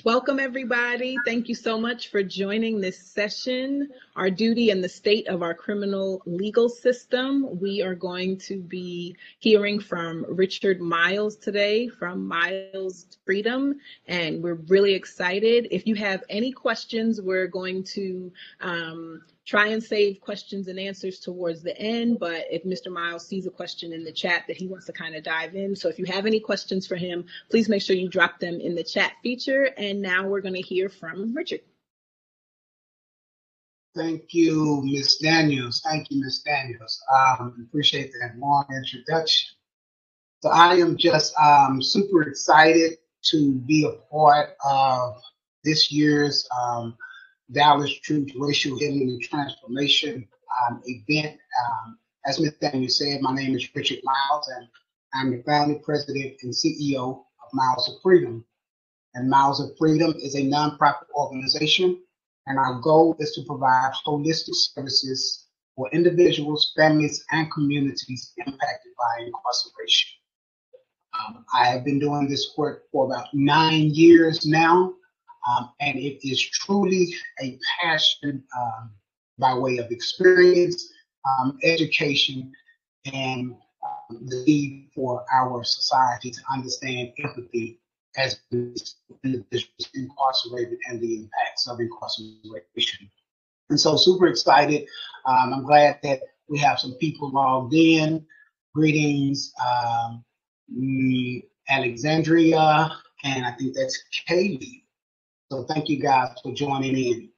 Welcome, everybody. Thank you so much for joining this session, Our Duty and the State of Our Criminal Legal System. We are going to be hearing from Richard Miles today from Miles Freedom, and we're really excited. If you have any questions, we're going to try and save questions and answers towards the end, but if Mr. Miles sees a question in the chat that he wants to kind of dive in. So if you have any questions for him, please make sure you drop them in the chat feature. And now we're going to hear from Richard. Thank you, Ms. Daniels. Thank you, Ms. Daniels. Appreciate that long introduction. So I am just super excited to be a part of this year's Dallas Truth Racial Healing and Transformation event. As Ms. Daniels said, my name is Richard Miles, and I'm the founding president and CEO of Miles of Freedom. And Miles of Freedom is a nonprofit organization, and our goal is to provide holistic services for individuals, families, and communities impacted by incarceration. I have been doing this work for about 9 years now, and it is truly a passion by way of experience, education, and the need for our society to understand empathy as individuals incarcerated and the impacts of incarceration. And so super excited. I'm glad that we have some people logged in. Greetings, Alexandria, and I think that's Kaylee. So thank you guys for joining in.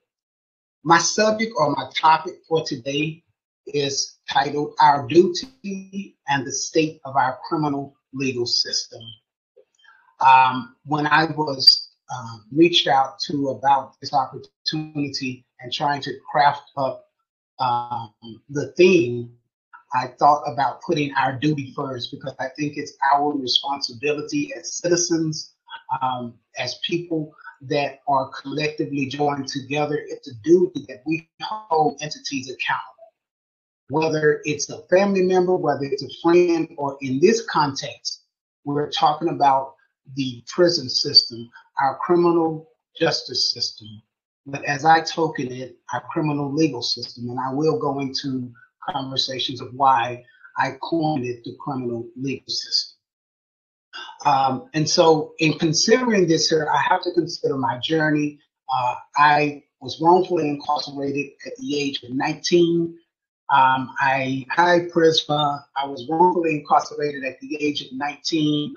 My subject or my topic for today is titled Our Duty and the State of Our Criminal Legal System. When I was reached out to about this opportunity and trying to craft up the theme, I thought about putting our duty first, because I think it's our responsibility as citizens, as people that are collectively joined together. It's a duty that we hold entities accountable, whether it's a family member, whether it's a friend, or in this context, we're talking about the prison system, our criminal justice system, but as I token it, our criminal legal system. And I will go into conversations of why I coined it the criminal legal system. And so in considering this here, I have to consider my journey. I was wrongfully incarcerated at the age of 19. I was wrongfully incarcerated at the age of 19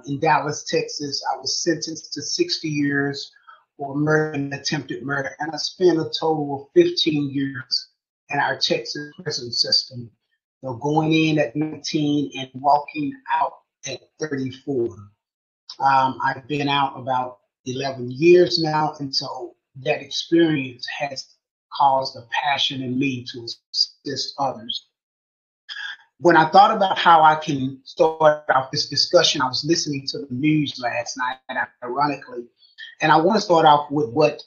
in Dallas, Texas. I was sentenced to 60 years for murder and attempted murder, and I spent a total of 15 years in our Texas prison system. So going in at 19 and walking out at 34. I've been out about 11 years now, and so that experience has caused a passion in me to assist others. When I thought about how I can start off this discussion, I was listening to the news last night, ironically, and I want to start off with what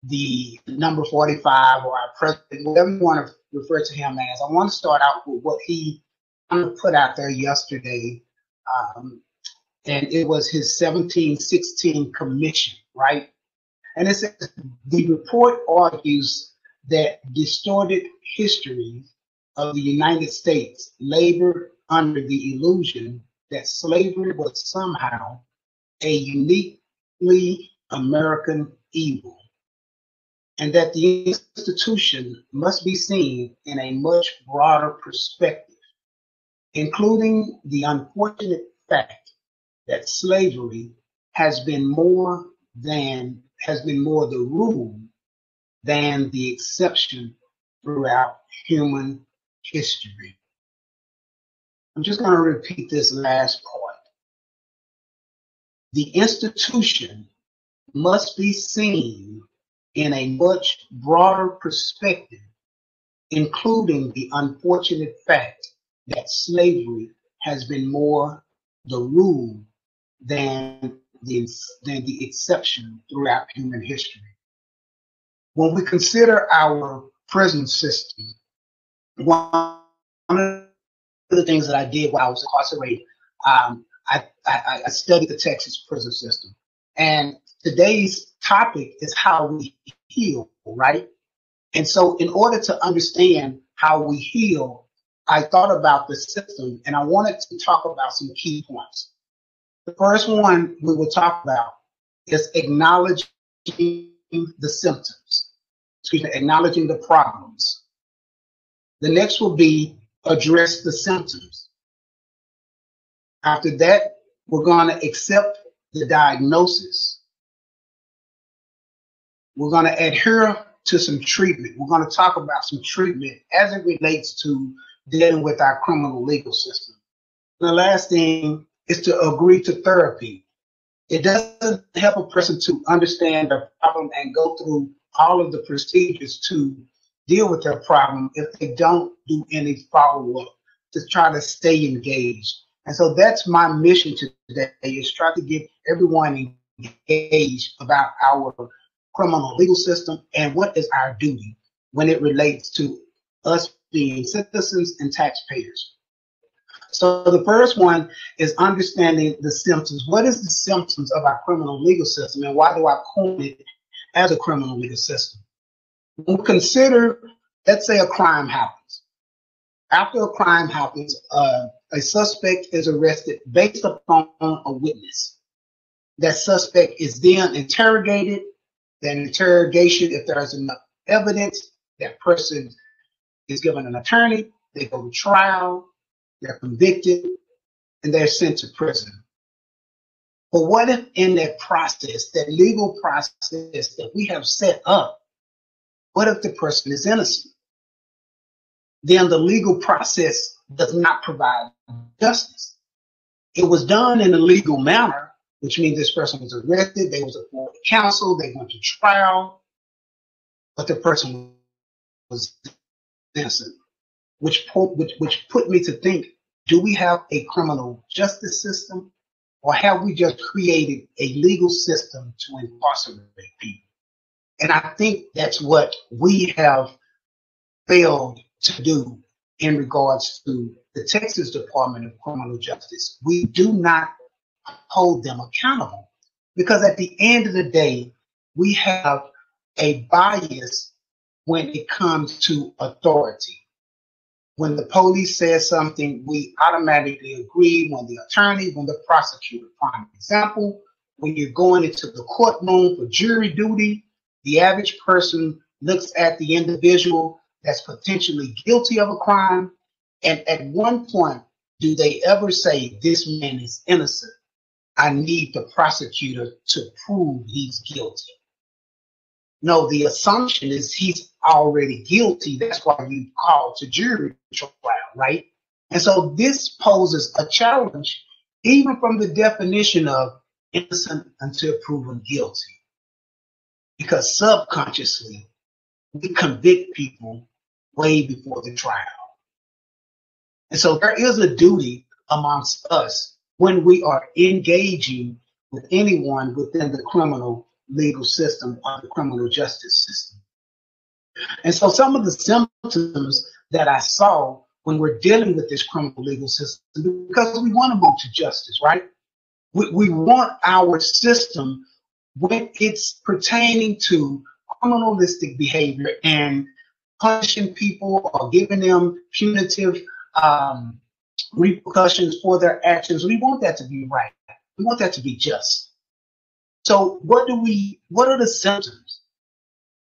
the number 45, or our president, whatever you want to refer to him as. I want to start out with what he put out there yesterday, and it was his 1716 commission, right? And it says, the report argues that distorted history of the United States labored under the illusion that slavery was somehow a uniquely American evil, and that the institution must be seen in a much broader perspective, including the unfortunate fact that slavery has been more the rule than the exception throughout human history. I'm just going to repeat this last part. The institution must be seen in a much broader perspective, including the unfortunate fact that slavery has been more the rule than the exception throughout human history. When we consider our prison system, one of the things that I did while I was incarcerated, I studied the Texas prison system. And today's topic is how we heal, right? And so in order to understand how we heal, I thought about the system and I wanted to talk about some key points. The first one we will talk about is acknowledging the symptoms, acknowledging the problems. The next will be address the symptoms. After that, we're going to accept the diagnosis. We're going to adhere to some treatment. We're going to talk about some treatment as it relates to dealing with our criminal legal system. And the last thing is to agree to therapy. It doesn't help a person to understand their problem and go through all of the procedures to deal with their problem if they don't do any follow-up to try to stay engaged. And so that's my mission today, is try to get everyone engaged about our criminal legal system and what is our duty when it relates to us being citizens and taxpayers. So the first one is understanding the symptoms. What is the symptoms of our criminal legal system, and why do I coin it as a criminal legal system? When we consider, let's say a crime happens. After a crime happens, a suspect is arrested based upon a witness. That suspect is then interrogated. Then interrogation, if there is enough evidence, that person is given an attorney, they go to trial, they're convicted, and they're sent to prison. But what if in that process, that legal process that we have set up, what if the person is innocent? Then the legal process does not provide justice. It was done in a legal manner, which means this person was arrested, they was afforded counsel, they went to trial, but the person was innocent, which put me to think, do we have a criminal justice system, or have we just created a legal system to incarcerate people? And I think that's what we have failed to do in regards to the Texas Department of Criminal Justice. We do not hold them accountable, because at the end of the day, we have a bias when it comes to authority. When the police says something, we automatically agree. When the attorney, when the prosecutor. Prime example, when you're going into the courtroom for jury duty, the average person looks at the individual that's potentially guilty of a crime, and at one point, do they ever say, this man is innocent? I need the prosecutor to prove he's guilty. No, the assumption is he's already guilty. That's why you call to jury trial, right? And so this poses a challenge, even from the definition of innocent until proven guilty. Because subconsciously, we convict people way before the trial. And so there is a duty amongst us when we are engaging with anyone within the criminal legal system or the criminal justice system. And so some of the symptoms that I saw when we're dealing with this criminal legal system, because we want to move to justice, right? We want our system, when it's pertaining to criminalistic behavior and punishing people or giving them punitive repercussions for their actions, we want that to be right. We want that to be just. So what are the symptoms?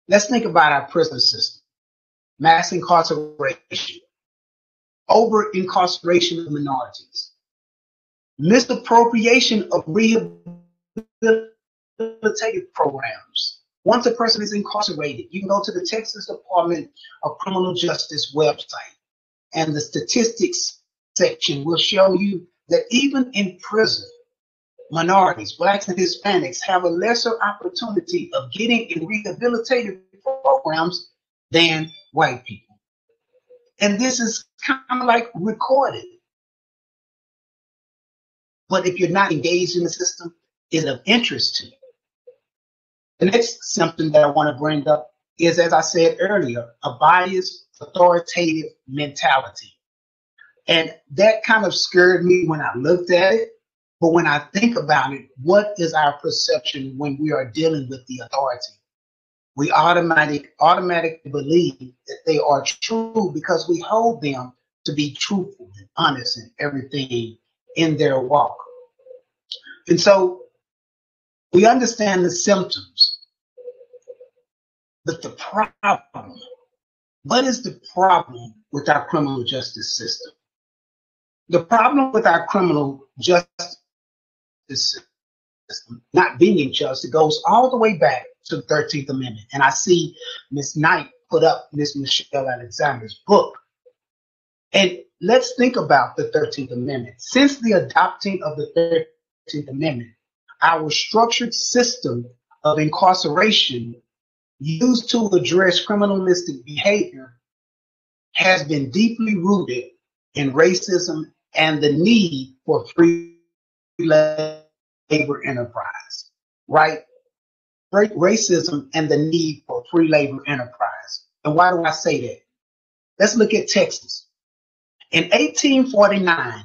Let's think about our prison system. Mass incarceration, over incarceration of minorities, misappropriation of rehabilitative programs. Once a person is incarcerated, you can go to the Texas Department of Criminal Justice website, and the statistics section will show you that even in prison, minorities, blacks and Hispanics have a lesser opportunity of getting in rehabilitative programs than white people. And this is kind of like recorded. But if you're not engaged in the system, it's of interest to you. The next symptom that I want to bring up is, as I said earlier, a biased, authoritative mentality. And that kind of scared me when I looked at it, But when I think about it, what is our perception when we are dealing with the authority? We automatically believe that they are true because we hold them to be truthful and honest in everything in their walk. And so we understand the symptoms, but the problem, what is the problem with our criminal justice system? The problem with our criminal justice system not being just, it goes all the way back to the 13th Amendment. And I see Ms. Knight put up Ms. Michelle Alexander's book. And let's think about the 13th Amendment. Since the adopting of the 13th Amendment, our structured system of incarceration used to address criminalistic behavior has been deeply rooted in racism and the need for free labor enterprise, right? Racism and the need for free labor enterprise. And why do I say that? Let's look at Texas. In 1849,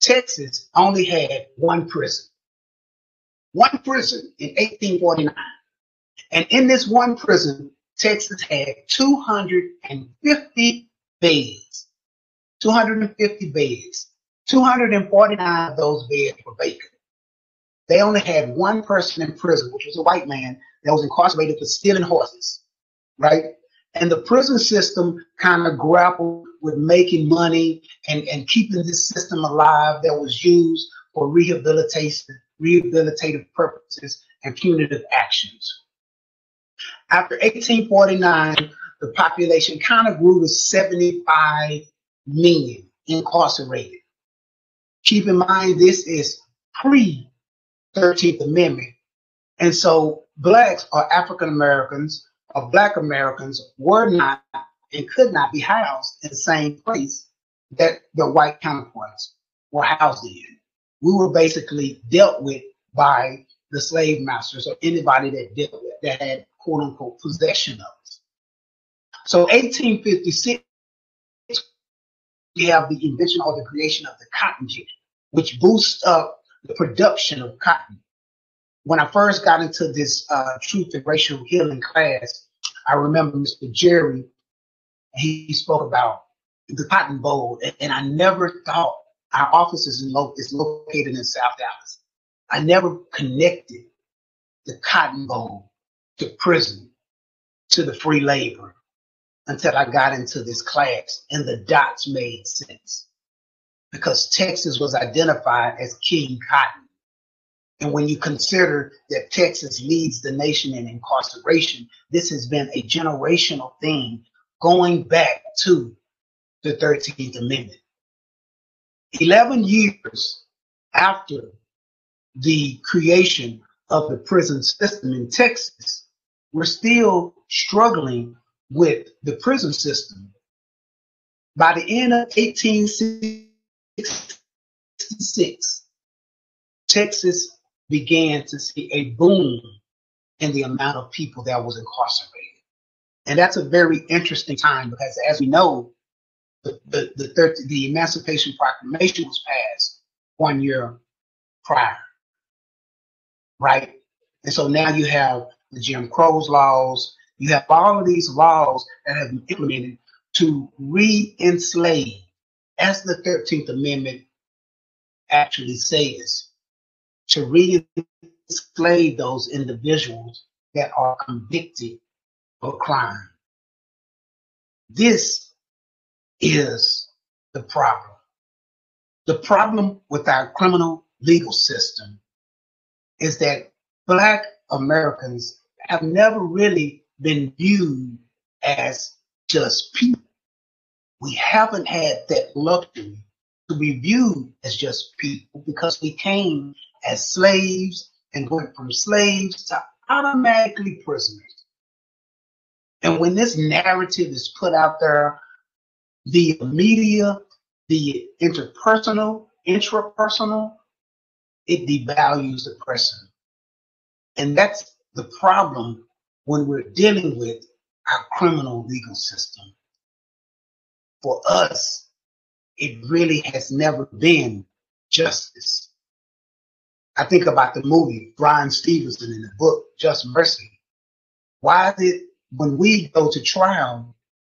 Texas only had one prison. One prison in 1849. And in this one prison, Texas had 250 beds. 250 beds. 249 of those beds were vacant. They only had one person in prison, which was a white man that was incarcerated for stealing horses, right? And the prison system kind of grappled with making money and keeping this system alive that was used for rehabilitative purposes and punitive actions. After 1849, the population kind of grew to 75 million incarcerated. Keep in mind, this is pre-13th Amendment. And so blacks or African Americans or Black Americans were not and could not be housed in the same place that the white counterparts were housed in. We were basically dealt with by the slave masters or anybody that had quote unquote possession of us. So 1856, we have the invention or the creation of the cotton gin, which boosts up the production of cotton. When I first got into this truth and racial healing class, I remember Mr. Jerry, he spoke about the Cotton Bowl, and I never thought our office is located in South Dallas. I never connected the Cotton Bowl to prison, to the free labor, until I got into this class, and the dots made sense. Because Texas was identified as King Cotton. And when you consider that Texas leads the nation in incarceration, this has been a generational thing going back to the 13th Amendment. 11 years after the creation of the prison system in Texas, we're still struggling with the prison system. By the end of 1866, Texas began to see a boom in the amount of people that was incarcerated. And that's a very interesting time because, as we know, the Emancipation Proclamation was passed 1 year prior, right? And so now you have the Jim Crow's laws, you have all of these laws that have been implemented to re-enslave, as the 13th Amendment actually says, to re-enslave those individuals that are convicted of crime. This is the problem. The problem with our criminal legal system is that Black Americans have never really been viewed as just people. We haven't had that luxury to be viewed as just people because we came as slaves and went from slaves to automatically prisoners. And when this narrative is put out there, the media, the intrapersonal, it devalues the person. And that's the problem when we're dealing with our criminal legal system. For us, it really has never been justice. I think about the movie, Brian Stevenson in the book, Just Mercy. Why is it when we go to trial,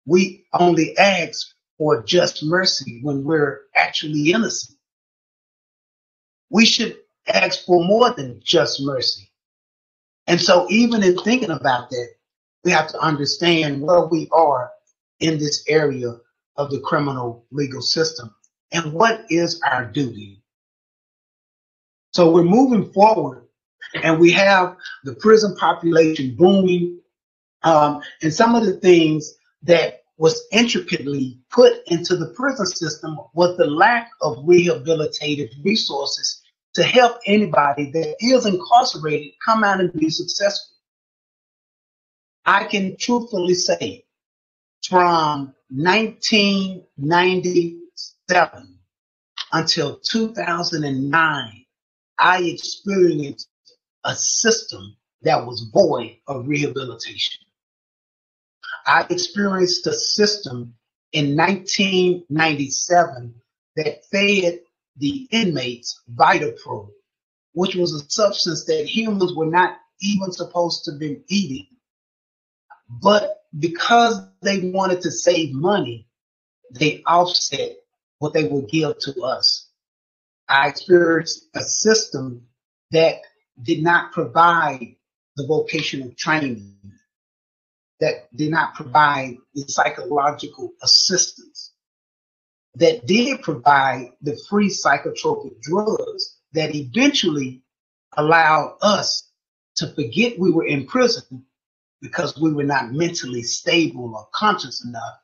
we only ask for just mercy when we're actually innocent? We should ask for more than just mercy. And so even in thinking about that, we have to understand where we are in this area of the criminal legal system and what is our duty. So we're moving forward, and we have the prison population booming, and some of the things that was intricately put into the prison system was the lack of rehabilitative resources to help anybody that is incarcerated come out and be successful. I can truthfully say from 1997 until 2009, I experienced a system that was void of rehabilitation. I experienced a system in 1997 that fed the inmates VitaPro, which was a substance that humans were not even supposed to be eating. But because they wanted to save money, they offset what they would give to us. I experienced a system that did not provide the vocational training, that did not provide the psychological assistance, that did provide the free psychotropic drugs that eventually allowed us to forget we were in prison because we were not mentally stable or conscious enough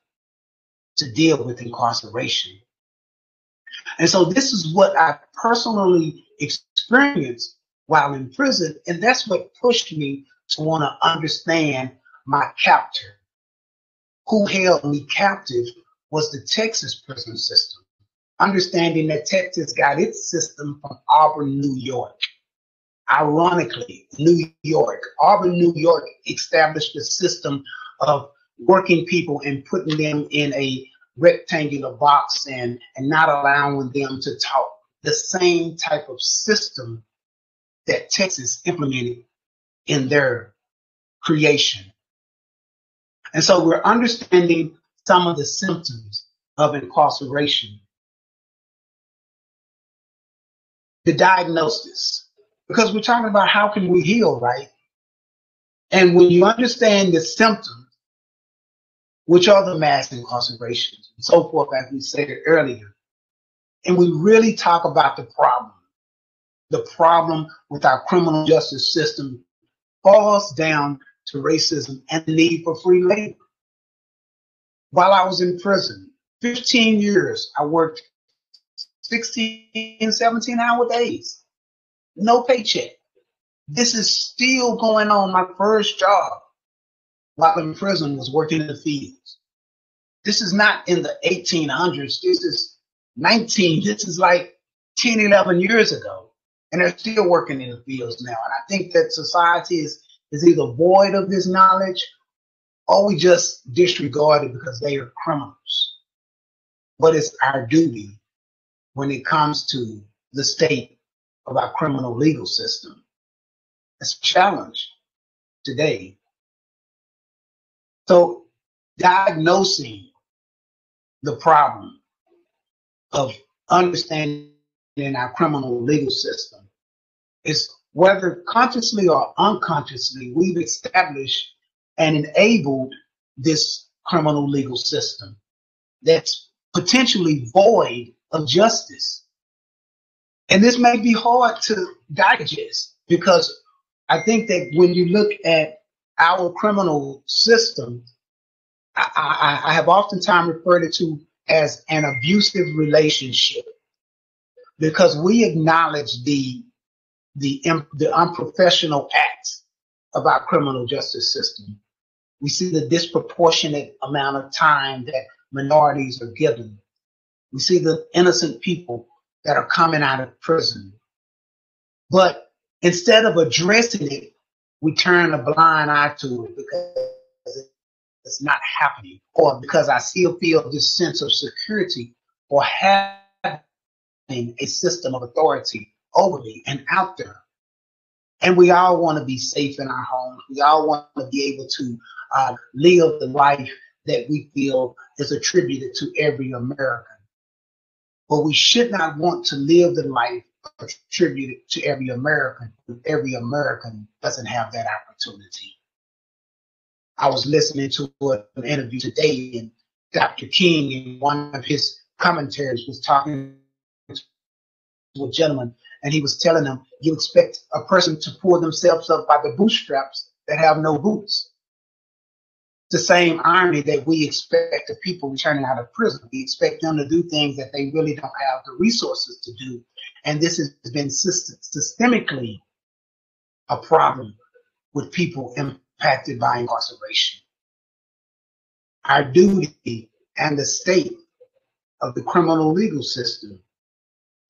to deal with incarceration. And so this is what I personally experienced while in prison, and that's what pushed me to want to understand my captor. Who held me captive was the Texas prison system, understanding that Texas got its system from Auburn, New York. Ironically, Auburn, New York established a system of working people and putting them in a rectangular box and not allowing them to talk. The same type of system that Texas implemented in their creation. And so we're understanding some of the symptoms of incarceration. The diagnosis, because we're talking about how can we heal, right? And when you understand the symptoms, which are the mass incarcerations and so forth, as we said earlier, and we really talk about the problem with our criminal justice system falls down to racism and the need for free labor. While I was in prison, 15 years, I worked 16, 17-hour days, no paycheck. This is still going on. My first job while in prison was working in the fields. This is not in the 1800s. This is this is like 10, 11 years ago. And they're still working in the fields now. And I think that society is either void of this knowledge or we just disregard it because they are criminals. But it's our duty when it comes to the state of our criminal legal system. It's a challenge today. So diagnosing the problem of understanding our criminal legal system is whether consciously or unconsciously we've established and enabled this criminal legal system that's potentially void of justice. And this may be hard to digest because I think that when you look at our criminal system, I have oftentimes referred it to as an abusive relationship because we acknowledge the unprofessional acts of our criminal justice system. We see the disproportionate amount of time that minorities are given. We see the innocent people that are coming out of prison. But instead of addressing it, we turn a blind eye to it because it's not happening, or because I still feel this sense of security for having a system of authority overly and out there. And we all want to be safe in our homes. We all want to be able to live the life that we feel is attributed to every American. But we should not want to live the life attributed to every American if every American doesn't have that opportunity. I was listening to an interview today, and Dr. King, in one of his commentaries, was talking to a gentleman, and he was telling him, you expect a person to pull themselves up by the bootstraps that have no boots. The same irony that we expect of people returning out of prison. We expect them to do things that they really don't have the resources to do. And this has been systemically a problem with people impacted by incarceration. Our duty and the state of the criminal legal system.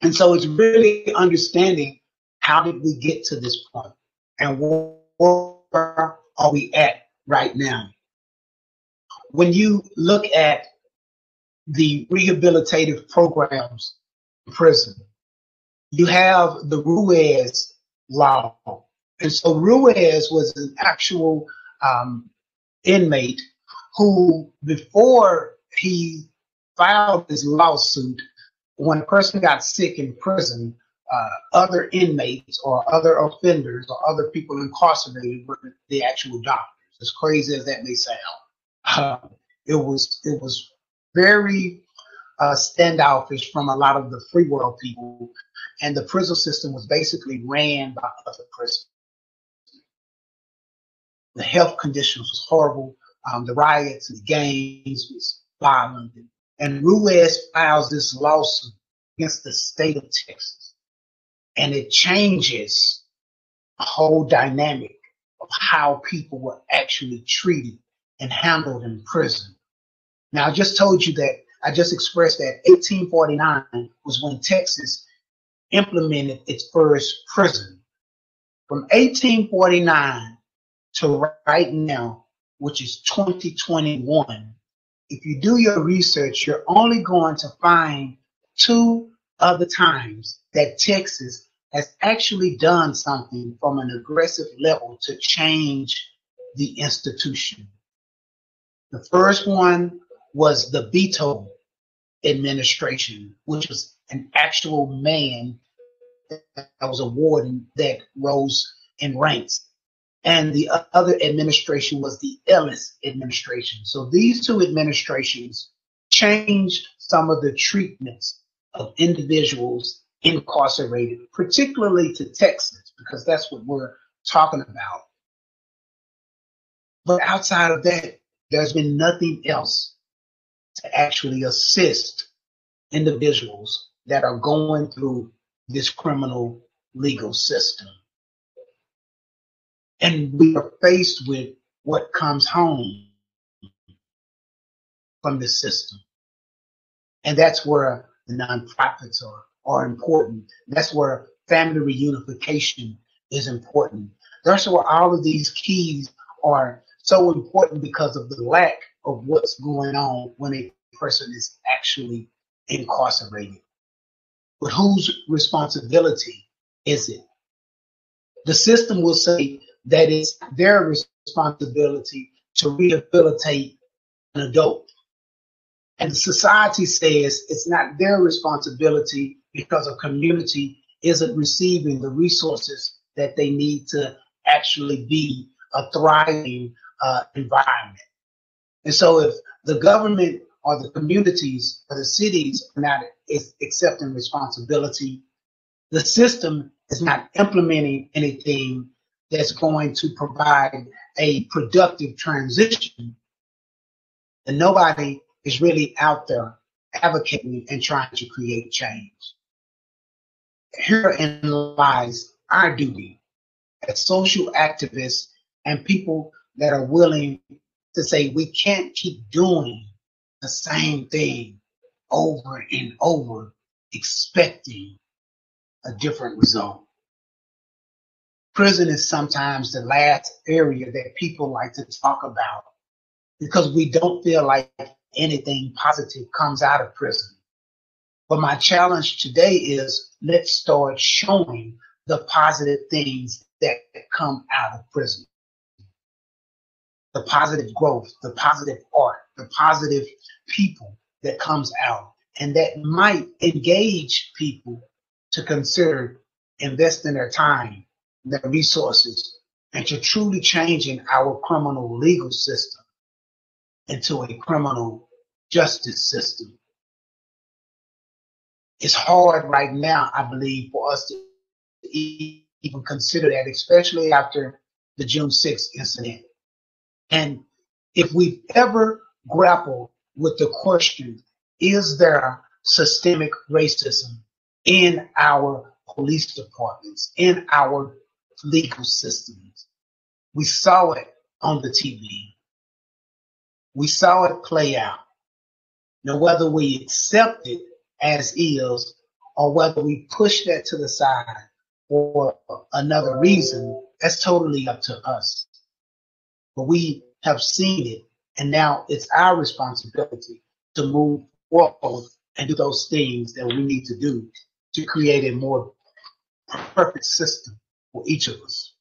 And so it's really understanding, how did we get to this point, and where are we at right now? When you look at the rehabilitative programs in prison, you have the Ruiz law. And so Ruiz was an actual inmate who, before he filed this lawsuit, when a person got sick in prison, other inmates or other offenders or other people incarcerated were the actual doctors. As crazy as that may sound. It was very standoffish from a lot of the free world people, and the prison system was basically ran by other prisoners. The health conditions was horrible. The riots and gangs was violent, and Ruiz files this lawsuit against the state of Texas, and it changes the whole dynamic of how people were actually treated and handled in prison. Now, I just told you that, I just expressed that 1849 was when Texas implemented its first prison. From 1849 to right now, which is 2021, if you do your research, you're only going to find 2 other times that Texas has actually done something from an aggressive level to change the institution. The first one was the Beto administration, which was an actual man that was a warden that rose in ranks. And the other administration was the Ellis administration. So these 2 administrations changed some of the treatments of individuals incarcerated, particularly to Texas, because that's what we're talking about. But outside of that, there's been nothing else to actually assist individuals that are going through this criminal legal system. And we are faced with what comes home from the system. And that's where the nonprofits are important. That's where family reunification is important. That's where all of these keys are so important, because of the lack of what's going on when a person is actually incarcerated. But whose responsibility is it? The system will say that it's their responsibility to rehabilitate an adult. And the society says it's not their responsibility because a community isn't receiving the resources that they need to actually be a thriving environment. And so if the government or the communities or the cities are not accepting responsibility, the system is not implementing anything that's going to provide a productive transition, and nobody is really out there advocating and trying to create change. Herein lies our duty as social activists and people that are willing to say we can't keep doing the same thing over and over, expecting a different result. Prison is sometimes the last area that people like to talk about because we don't feel like anything positive comes out of prison. But my challenge today is let's start showing the positive things that come out of prison. The positive growth, the positive art, the positive people that comes out, and that might engage people to consider investing their time, their resources, and to truly changing our criminal legal system into a criminal justice system. It's hard right now, I believe, for us to even consider that, especially after the June 6th incident. And if we've ever grappled with the question, is there systemic racism in our police departments, in our legal systems? We saw it on the TV. We saw it play out. Now, whether we accept it as is or whether we push that to the side for another reason, that's totally up to us. But we have seen it, and now it's our responsibility to move forward and do those things that we need to do to create a more perfect system for each of us.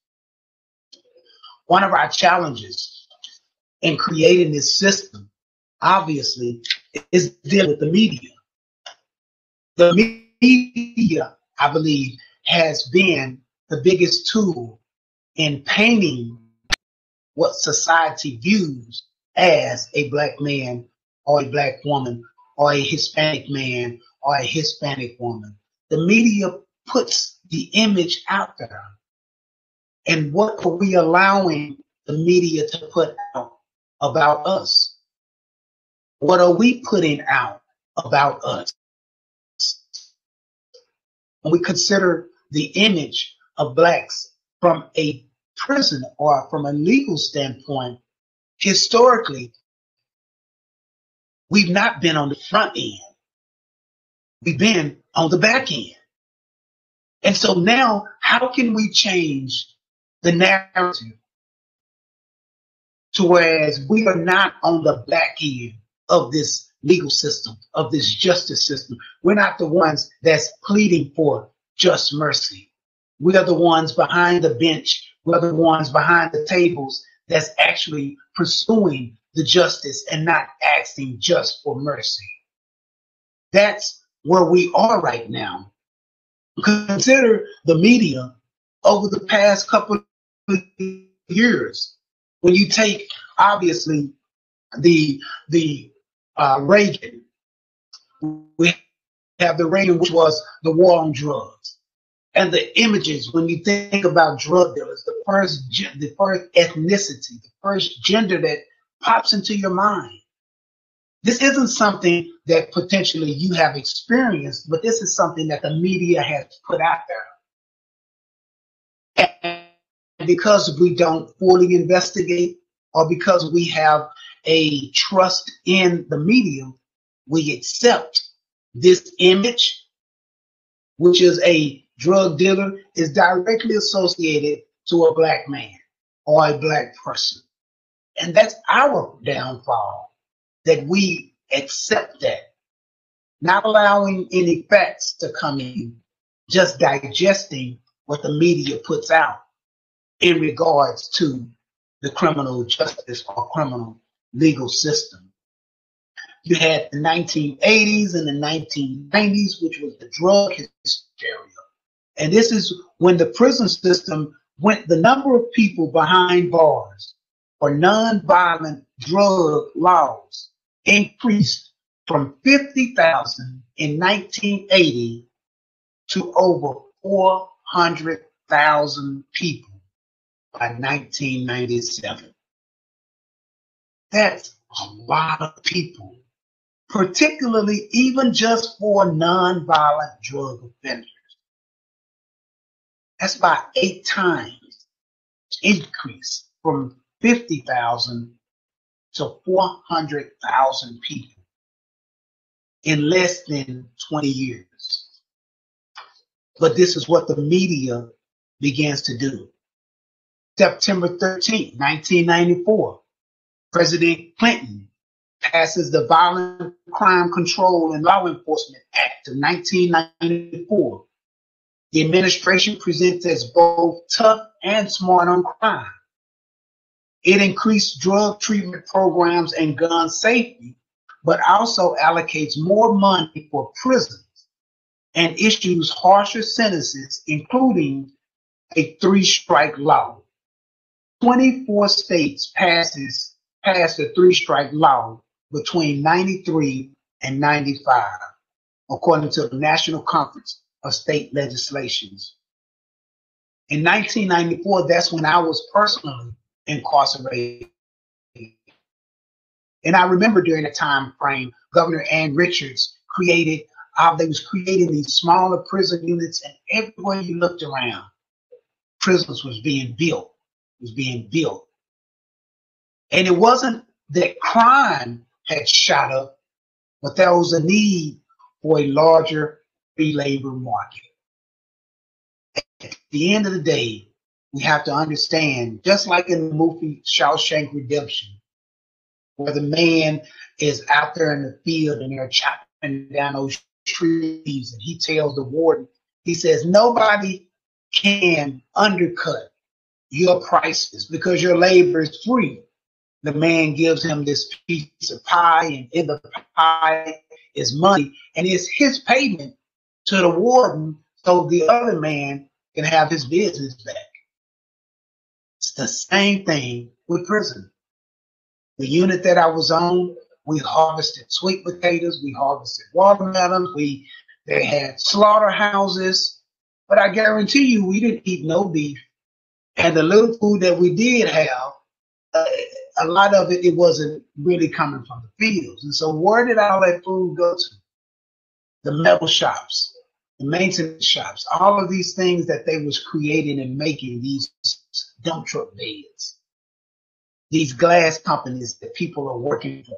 One of our challenges in creating this system, obviously, is dealing with the media. The media, I believe, has been the biggest tool in painting what society views as a Black man or a Black woman or a Hispanic man or a Hispanic woman. The media puts the image out there. And what are we allowing the media to put out about us? What are we putting out about us? When we consider the image of Blacks from a prison or from a legal standpoint, historically, we've not been on the front end. We've been on the back end. And so now, how can we change the narrative to whereas we are not on the back end of this legal system, of this justice system? We're not the ones that's pleading for just mercy. We are the ones behind the bench. We're the ones behind the tables that's actually pursuing the justice and not asking just for mercy. That's where we are right now. Consider the media over the past couple of years. When you take, obviously, the Reagan, we have the Reagan, which was the war on drugs. And the images, when you think about drug dealers, the first ethnicity, the first gender that pops into your mind. This isn't something that potentially you have experienced, but this is something that the media has put out there. And because we don't fully investigate, or because we have a trust in the media, we accept this image, which is a drug dealer, is directly associated to a Black man or a Black person. And that's our downfall, that we accept that, not allowing any facts to come in, just digesting what the media puts out in regards to the criminal justice or criminal legal system. You had the 1980s and the 1990s, which was the drug hysteria. And this is when the prison system went, the number of people behind bars for nonviolent drug laws increased from 50,000 in 1980 to over 400,000 people by 1997. That's a lot of people, particularly even just for nonviolent drug offenders. That's about 8 times increase from 50,000 to 400,000 people in less than 20 years. But this is what the media begins to do. September 13, 1994, President Clinton passes the Violent Crime Control and Law Enforcement Act of 1994. The administration presents as both tough and smart on crime. It increased drug treatment programs and gun safety, but also allocates more money for prisons and issues harsher sentences, including a 3-strike law. 24 states passed the 3-strike law between 93 and 95, according to the National Conference of State Legislations. In 1994, that's when I was personally incarcerated. And I remember during that time frame, Governor Ann Richards they was creating these smaller prison units, and everywhere you looked around, prisons was being built. And it wasn't that crime had shot up, but there was a need for a larger free labor market. At the end of the day, we have to understand, just like in the movie Shawshank Redemption, where the man is out there in the field and they're chopping down those trees, and he tells the warden, he says, nobody can undercut your prices because your labor is free. The man gives him this piece of pie, and in the pie is money, and it's his payment to the warden so the other man can have his business back. It's the same thing with prison. The unit that I was on, we harvested sweet potatoes, we harvested watermelons, they had slaughterhouses, but I guarantee you we didn't eat no beef. And the little food that we did have, a lot of it wasn't really coming from the fields. And so where did all that food go to? The metal shops, the maintenance shops, all of these things that they was creating and making, these dump truck beds, these glass companies that people are working for.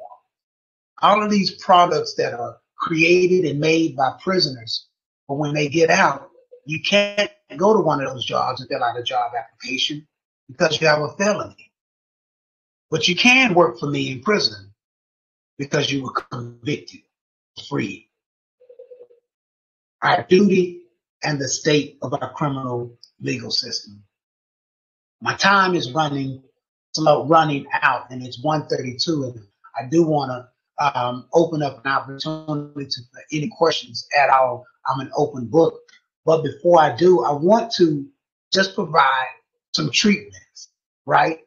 All of these products that are created and made by prisoners, but when they get out, you can't go to one of those jobs and fill out a job application because you have a felony. But you can work for me in prison because you were convicted, free. Our duty and the state of our criminal legal system. My time is running out, and it's 1:32, and I do want to open up an opportunity to any questions at all. I'm an open book. But before I do, I want to just provide some treatments, right?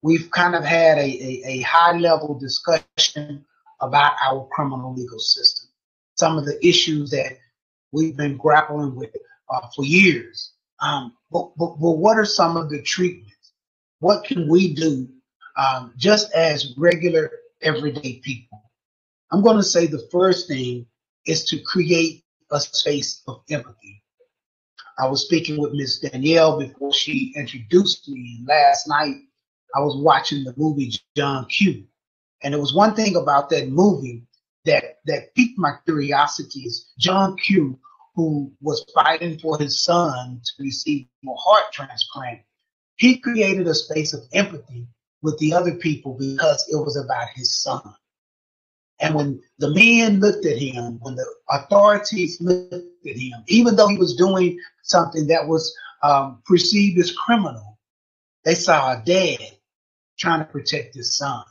We've kind of had a high-level discussion about our criminal legal system, some of the issues that we've been grappling with for years. But what are some of the treatments? What can we do just as regular, everyday people? I'm going to say the first thing is to create a space of empathy. I was speaking with Miss Danielle before she introduced me, and last night I was watching the movie John Q. And there was one thing about that movie that piqued my curiosity is John Q, who was fighting for his son to receive a heart transplant. He created a space of empathy with the other people because it was about his son. And when the men looked at him, when the authorities looked at him, even though he was doing something that was perceived as criminal, they saw a dad trying to protect his son.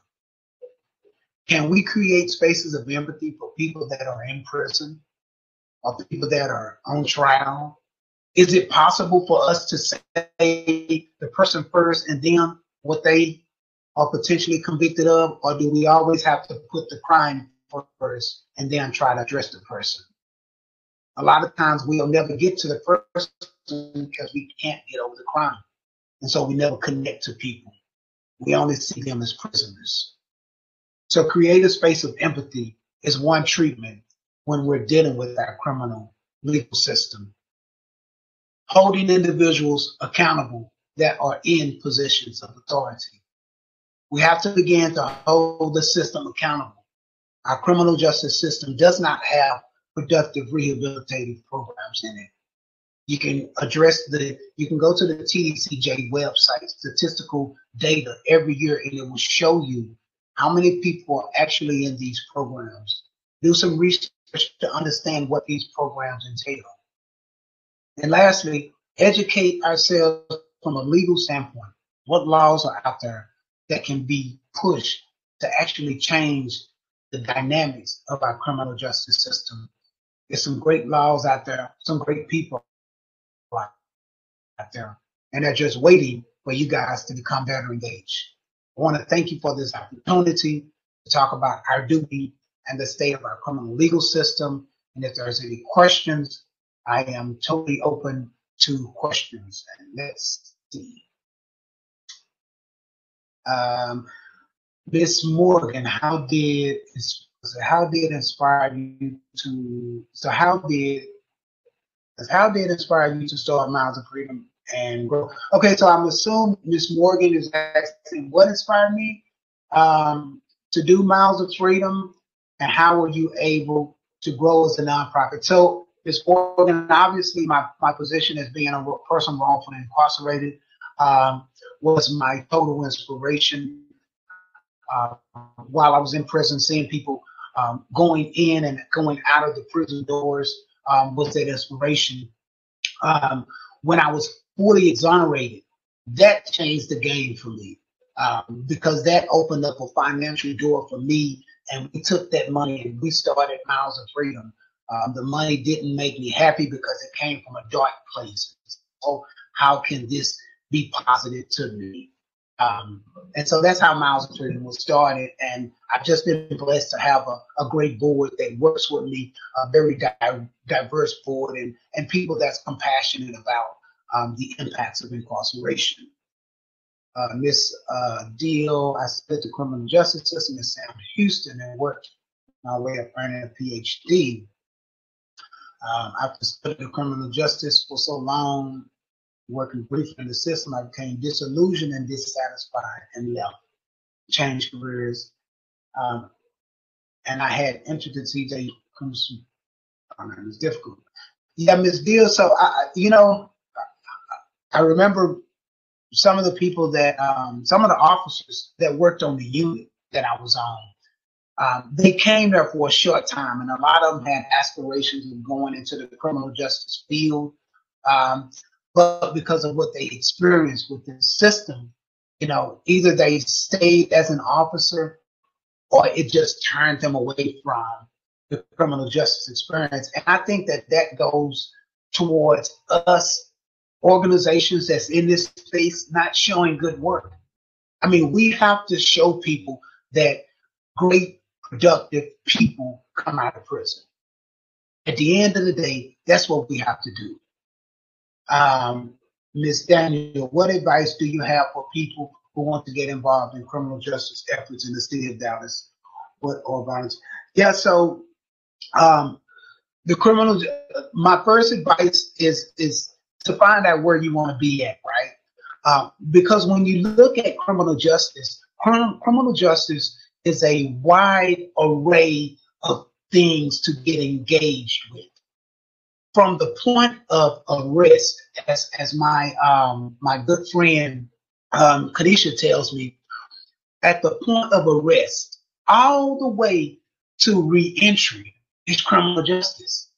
Can we create spaces of empathy for people that are in prison or people that are on trial? Is it possible for us to say the person first and then what they are potentially convicted of, or do we always have to put the crime first and then try to address the person? A lot of times we'll never get to the person because we can't get over the crime. And so we never connect to people. We only see them as prisoners. So create a space of empathy is one treatment when we're dealing with our criminal legal system. Holding individuals accountable that are in positions of authority. We have to begin to hold the system accountable. Our criminal justice system does not have productive rehabilitative programs in it. You can go to the TDCJ website, statistical data every year, and it will show you How many people are actually in these programs? Do some research to understand what these programs entail. And lastly, educate ourselves from a legal standpoint. What laws are out there that can be pushed to actually change the dynamics of our criminal justice system? There's some great laws out there, some great people out there, and they're just waiting for you guys to become better engaged. I want to thank you for this opportunity to talk about our duty and the state of our criminal legal system. And if there's any questions, I am totally open to questions. And let's see. Miss Morgan, how did inspire you to inspire you to start Miles of Freedom and grow? Okay, so I'm assuming Miss Morgan is asking what inspired me to do Miles of Freedom, and how were you able to grow as a nonprofit? So Ms. Morgan, obviously my position as being a person wrongfully incarcerated was my total inspiration. While I was in prison, seeing people going in and going out of the prison doors was that inspiration. When I was fully exonerated, that changed the game for me, because that opened up a financial door for me, and we took that money and we started Miles of Freedom. The money didn't make me happy because it came from a dark place. So how can this be positive to me? And so that's how Miles of Freedom was started. And I've just been blessed to have a great board that works with me, a very diverse board, and people that's compassionate about the impacts of incarceration. Miss Deal, I spent the criminal justice system in Sam Houston and worked my way up earning a PhD. After studying criminal justice for so long, working briefly in the system, I became disillusioned and dissatisfied and left, changed careers. And I had entered the TJ. It was difficult. Yeah, Ms. Deal. So, I remember some of the people that, some of the officers that worked on the unit that I was on, they came there for a short time, and a lot of them had aspirations of going into the criminal justice field. But because of what they experienced with the system, either they stayed as an officer or it just turned them away from the criminal justice experience. And I think that goes towards us, organizations that's in this space, not showing good work. I mean, we have to show people that great, productive people come out of prison. At the end of the day, that's what we have to do. Ms. Daniel, what advice do you have for people who want to get involved in criminal justice efforts in the city of Dallas or violence? Yeah, so my first advice is to find out where you want to be at, right? Because when you look at criminal justice is a wide array of things to get engaged with. From the point of arrest, as my my good friend Kadisha tells me, at the point of arrest, all the way to re-entry is criminal justice.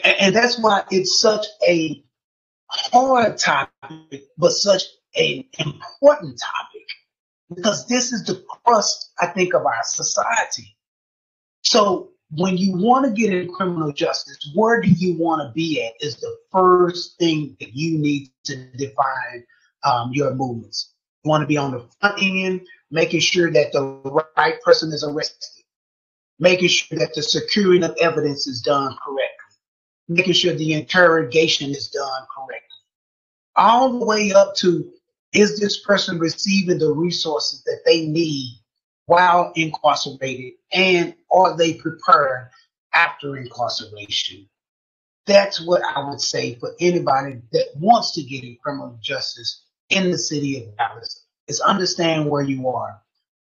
And that's why it's such a hard topic, but such an important topic, because this is the crust, I think, of our society. So when you want to get into criminal justice, where do you want to be at is the first thing that you need to define your movements. You want to be on the front end, making sure that the right person is arrested, making sure that the securing of evidence is done correctly, making sure the interrogation is done correctly, all the way up to, is this person receiving the resources that they need while incarcerated, and are they prepared after incarceration? That's what I would say for anybody that wants to get in criminal justice in the city of Dallas, is understand where you are.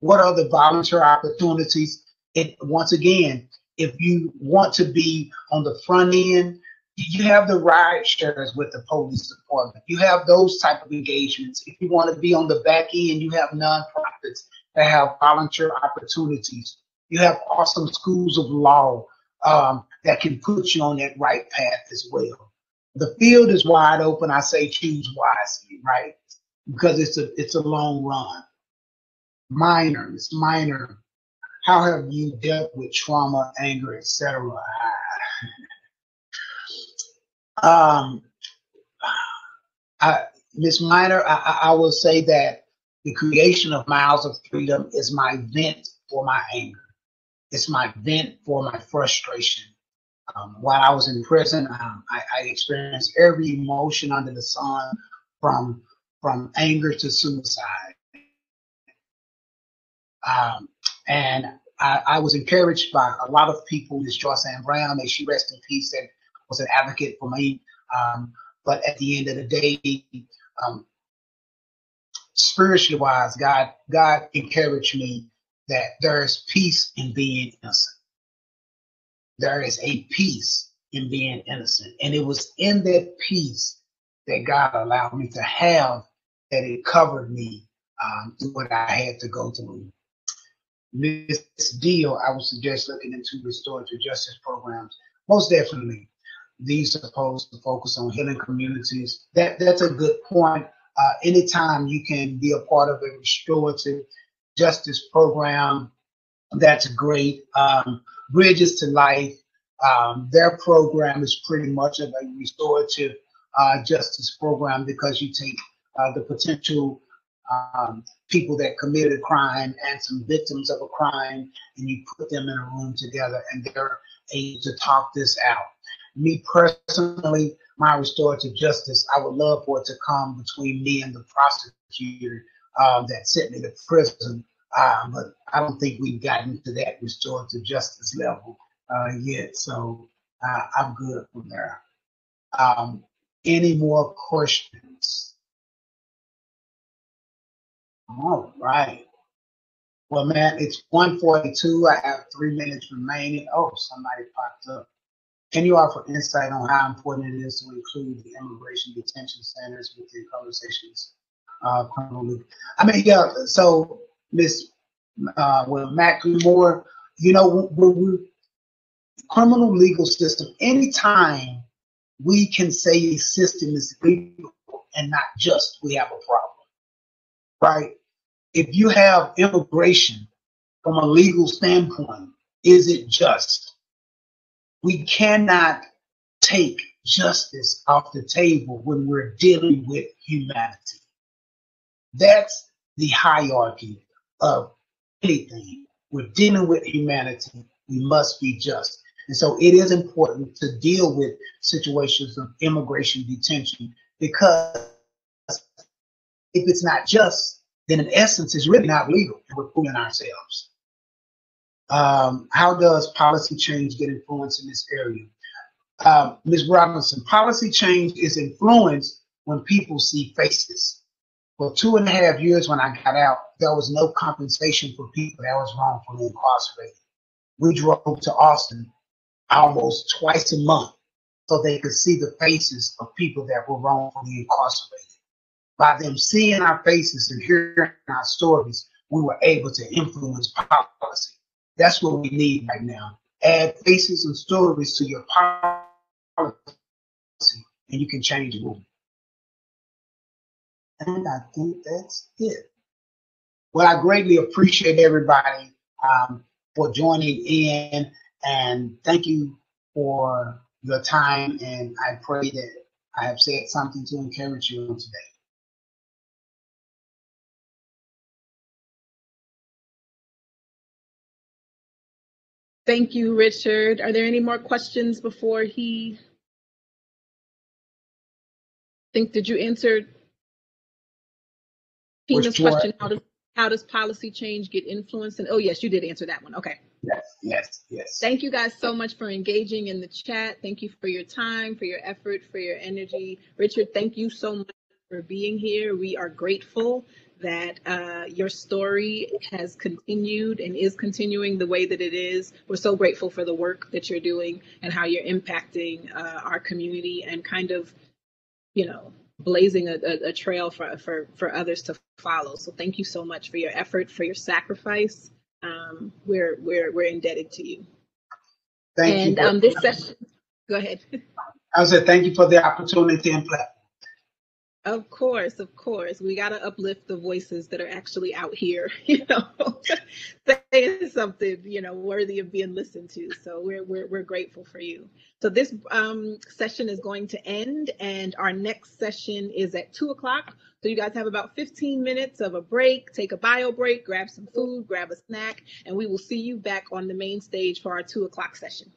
What are the volunteer opportunities? Once again, if you want to be on the front end, you have the ride shares with the police department. You have those type of engagements. If you want to be on the back end, you have nonprofits that have volunteer opportunities. You have awesome schools of law that can put you on that right path as well. The field is wide open. I say choose wisely, right? Because it's a long run. It's minor. How have you dealt with trauma, anger, etc.? Miss Minor, I will say that the creation of Miles of Freedom is my vent for my anger. It's my vent for my frustration. While I was in prison, I experienced every emotion under the sun, from anger to suicide. And I was encouraged by a lot of people. Miss Joyce Ann Brown, may she rest in peace, that was an advocate for me. But at the end of the day, spiritually wise, God encouraged me that there is peace in being innocent. There is a peace in being innocent. And it was in that peace that God allowed me to have, that it covered me through what I had to go through. Ms. Deal, I would suggest looking into restorative justice programs. Most definitely, these are supposed to focus on healing communities. That's a good point. Anytime you can be a part of a restorative justice program, that's great. Bridges to Life, their program is pretty much of a restorative justice program, because you take the potential people that committed a crime and some victims of a crime, and you put them in a room together, and they're able to talk this out. Me personally, my restorative justice, I would love for it to come between me and the prosecutor that sent me to prison, but I don't think we've gotten to that restorative justice level yet, so I'm good from there. Any more questions? All right. Well, man, it's 1:42. I have 3 minutes remaining. Oh, somebody popped up. Can you offer insight on how important it is to include the immigration detention centers within conversations? I mean, yeah. So, Miss, Matt Moore, you know, when we criminal legal system, anytime we can say a system is legal and not just, we have a problem, right? If you have immigration from a legal standpoint, is it just? We cannot take justice off the table when we're dealing with humanity. That's the hierarchy of anything. We're dealing with humanity. We must be just. And so it is important to deal with situations of immigration detention, because if it's not just, then in essence, it's really not legal. We're fooling ourselves. How does policy change get influence in this area? Ms. Robinson, policy change is influenced when people see faces. For 2.5 years when I got out, there was no compensation for people that was wrongfully incarcerated. We drove to Austin almost twice a month so they could see the faces of people that were wrongfully incarcerated. By them seeing our faces and hearing our stories, we were able to influence policy. That's what we need right now. Add faces and stories to your policy, and you can change the movement. And I think that's it. Well, I greatly appreciate everybody for joining in, and thank you for your time. And I pray that I have said something to encourage you on today. Thank you, Richard. Are there any more questions before he? Did you answer Tina's question? How does policy change get influenced? And oh yes, you did answer that one. Okay. Yes. Thank you guys so much for engaging in the chat. Thank you for your time, for your effort, for your energy. Richard, thank you so much for being here. We are grateful that your story has continued and is continuing the way that it is. We're so grateful for the work that you're doing and how you're impacting our community and kind of, you know, blazing a trail for others to follow. So thank you so much for your effort, for your sacrifice. We're indebted to you. Thank you. And this session, go ahead. I said thank you for the opportunity and platform. Of course. We got to uplift the voices that are actually out here, saying something, worthy of being listened to. So we're grateful for you. So this session is going to end, and our next session is at 2:00. So you guys have about 15 minutes of a break. Take a bio break, grab some food, grab a snack, and we will see you back on the main stage for our 2:00 session.